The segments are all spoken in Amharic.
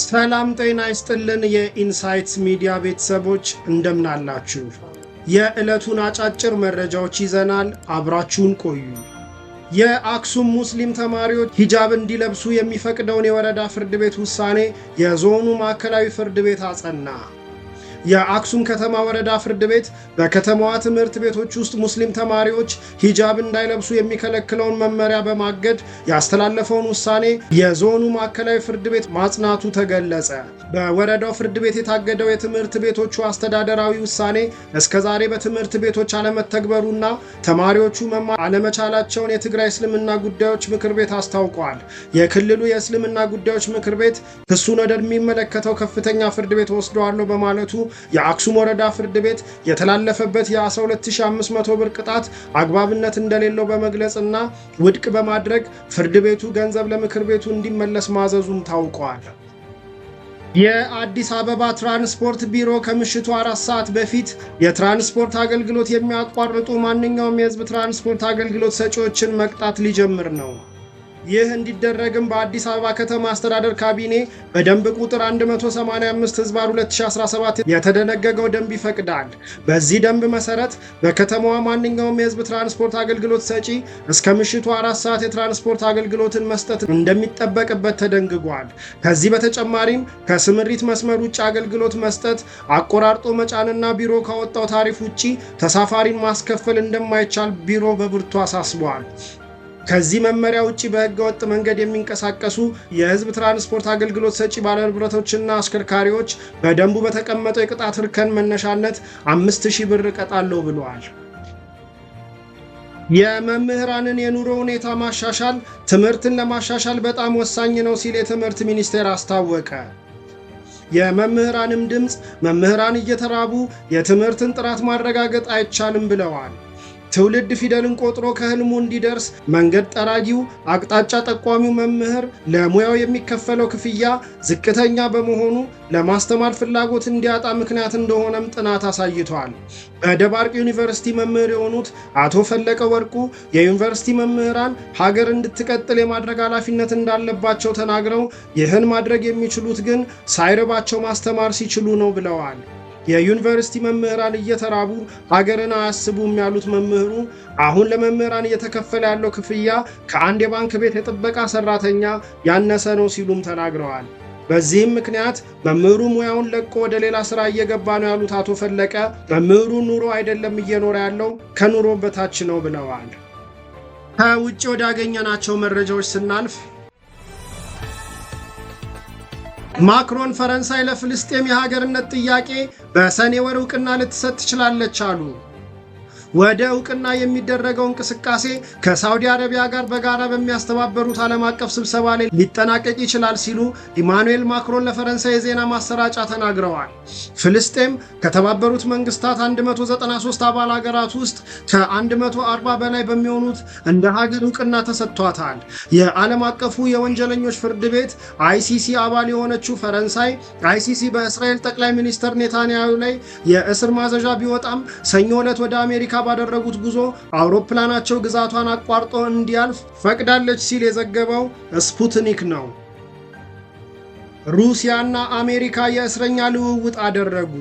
ሰላም ጤና ይስጥልን የኢንሳይትስ ሚዲያ ቤተሰቦች እንደምን አላችሁ? የዕለቱን አጫጭር መረጃዎች ይዘናል። አብራችሁን ቆዩ። የአክሱም ሙስሊም ተማሪዎች ሂጃብ እንዲለብሱ የሚፈቅደውን የወረዳ ፍርድ ቤት ውሳኔ የዞኑ ማዕከላዊ ፍርድ ቤት አጸና። የአክሱም ከተማ ወረዳ ፍርድ ቤት በከተማዋ ትምህርት ቤቶች ውስጥ ሙስሊም ተማሪዎች ሂጃብ እንዳይለብሱ የሚከለክለውን መመሪያ በማገድ ያስተላለፈውን ውሳኔ የዞኑ ማዕከላዊ ፍርድ ቤት ማጽናቱ ተገለጸ። በወረዳው ፍርድ ቤት የታገደው የትምህርት ቤቶቹ አስተዳደራዊ ውሳኔ እስከዛሬ በትምህርት ቤቶች አለመተግበሩና ተማሪዎቹ መማር አለመቻላቸውን የትግራይ እስልምና ጉዳዮች ምክር ቤት አስታውቋል። የክልሉ የእስልምና ጉዳዮች ምክር ቤት ክሱን ወደሚመለከተው ከፍተኛ ፍርድ ቤት ወስደዋለሁ በማለቱ የአክሱም ወረዳ ፍርድ ቤት የተላለፈበት የ12500 ብር ቅጣት አግባብነት እንደሌለው በመግለጽና ውድቅ በማድረግ ፍርድ ቤቱ ገንዘብ ለምክር ቤቱ እንዲመለስ ማዘዙም ታውቋል። የአዲስ አበባ ትራንስፖርት ቢሮ ከምሽቱ 4 ሰዓት በፊት የትራንስፖርት አገልግሎት የሚያቋርጡ ማንኛውም የህዝብ ትራንስፖርት አገልግሎት ሰጪዎችን መቅጣት ሊጀምር ነው። ይህ እንዲደረግም በአዲስ አበባ ከተማ አስተዳደር ካቢኔ በደንብ ቁጥር 185/2017 የተደነገገው ደንብ ይፈቅዳል። በዚህ ደንብ መሰረት በከተማዋ ማንኛውም የህዝብ ትራንስፖርት አገልግሎት ሰጪ እስከ ምሽቱ 4 ሰዓት የትራንስፖርት አገልግሎትን መስጠት እንደሚጠበቅበት ተደንግጓል። ከዚህ በተጨማሪም ከስምሪት መስመር ውጭ አገልግሎት መስጠት፣ አቆራርጦ መጫንና ቢሮ ካወጣው ታሪፍ ውጪ ተሳፋሪን ማስከፈል እንደማይቻል ቢሮ በብርቱ አሳስቧል። ከዚህ መመሪያ ውጪ በህገ ወጥ መንገድ የሚንቀሳቀሱ የህዝብ ትራንስፖርት አገልግሎት ሰጪ ባለንብረቶችና አሽከርካሪዎች በደንቡ በተቀመጠው የቅጣት እርከን መነሻነት 5000 ብር እቀጣለሁ ብለዋል። የመምህራንን የኑሮ ሁኔታ ማሻሻል ትምህርትን ለማሻሻል በጣም ወሳኝ ነው ሲል የትምህርት ሚኒስቴር አስታወቀ። የመምህራንም ድምፅ መምህራን እየተራቡ የትምህርትን ጥራት ማረጋገጥ አይቻልም ብለዋል። ትውልድ ፊደልን ቆጥሮ ከህልሙ እንዲደርስ መንገድ ጠራጊው አቅጣጫ ጠቋሚው መምህር ለሙያው የሚከፈለው ክፍያ ዝቅተኛ በመሆኑ ለማስተማር ፍላጎት እንዲያጣ ምክንያት እንደሆነም ጥናት አሳይቷል። በደባርቅ ዩኒቨርሲቲ መምህር የሆኑት አቶ ፈለቀ ወርቁ የዩኒቨርሲቲ መምህራን ሀገር እንድትቀጥል የማድረግ ኃላፊነት እንዳለባቸው ተናግረው ይህን ማድረግ የሚችሉት ግን ሳይርባቸው ማስተማር ሲችሉ ነው ብለዋል። የዩኒቨርሲቲ መምህራን እየተራቡ ሀገርን አያስቡም ያሉት መምህሩ አሁን ለመምህራን እየተከፈለ ያለው ክፍያ ከአንድ የባንክ ቤት የጥበቃ ሰራተኛ ያነሰ ነው ሲሉም ተናግረዋል። በዚህም ምክንያት መምህሩ ሙያውን ለቆ ወደ ሌላ ስራ እየገባ ነው ያሉት አቶ ፈለቀ መምህሩ ኑሮ አይደለም እየኖረ ያለው ከኑሮ በታች ነው ብለዋል። ከውጭ ወዳገኘናቸው መረጃዎች ስናልፍ ማክሮን ፈረንሳይ ለፍልስጤም የሀገርነት ጥያቄ በሰኔ ወር እውቅና ልትሰጥ ትችላለች አሉ። ወደ እውቅና የሚደረገው እንቅስቃሴ ከሳውዲ አረቢያ ጋር በጋራ በሚያስተባበሩት ዓለም አቀፍ ስብሰባ ላይ ሊጠናቀቅ ይችላል ሲሉ ኢማኑኤል ማክሮን ለፈረንሳይ የዜና ማሰራጫ ተናግረዋል። ፍልስጤም ከተባበሩት መንግስታት 193 አባል ሀገራት ውስጥ ከ140 በላይ በሚሆኑት እንደ ሀገር እውቅና ተሰጥቷታል። የዓለም አቀፉ የወንጀለኞች ፍርድ ቤት አይሲሲ አባል የሆነችው ፈረንሳይ አይሲሲ በእስራኤል ጠቅላይ ሚኒስትር ኔታንያሁ ላይ የእስር ማዘዣ ቢወጣም ሰኞ ዕለት ወደ አሜሪካ ባደረጉት ጉዞ አውሮፕላናቸው ግዛቷን አቋርጦ እንዲያልፍ ፈቅዳለች ሲል የዘገበው ስፑትኒክ ነው። ሩሲያና አሜሪካ የእስረኛ ልውውጥ አደረጉ።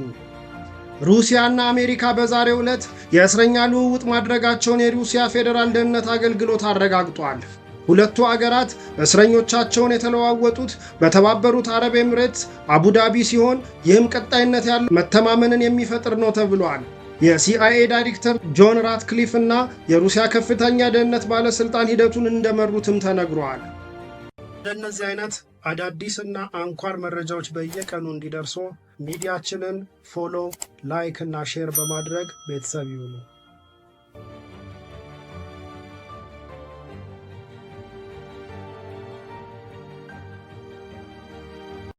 ሩሲያና አሜሪካ በዛሬው ዕለት የእስረኛ ልውውጥ ማድረጋቸውን የሩሲያ ፌዴራል ደህንነት አገልግሎት አረጋግጧል። ሁለቱ አገራት እስረኞቻቸውን የተለዋወጡት በተባበሩት አረብ ኤምሬትስ አቡዳቢ ሲሆን ይህም ቀጣይነት ያለው መተማመንን የሚፈጥር ነው ተብሏል። የሲአይኤ ዳይሬክተር ጆን ራትክሊፍ እና የሩሲያ ከፍተኛ ደህንነት ባለስልጣን ሂደቱን እንደመሩትም ተነግሯል። እንደነዚህ አይነት አዳዲስ እና አንኳር መረጃዎች በየቀኑ እንዲደርሱ ሚዲያችንን ፎሎ፣ ላይክ እና ሼር በማድረግ ቤተሰብ ይሁኑ።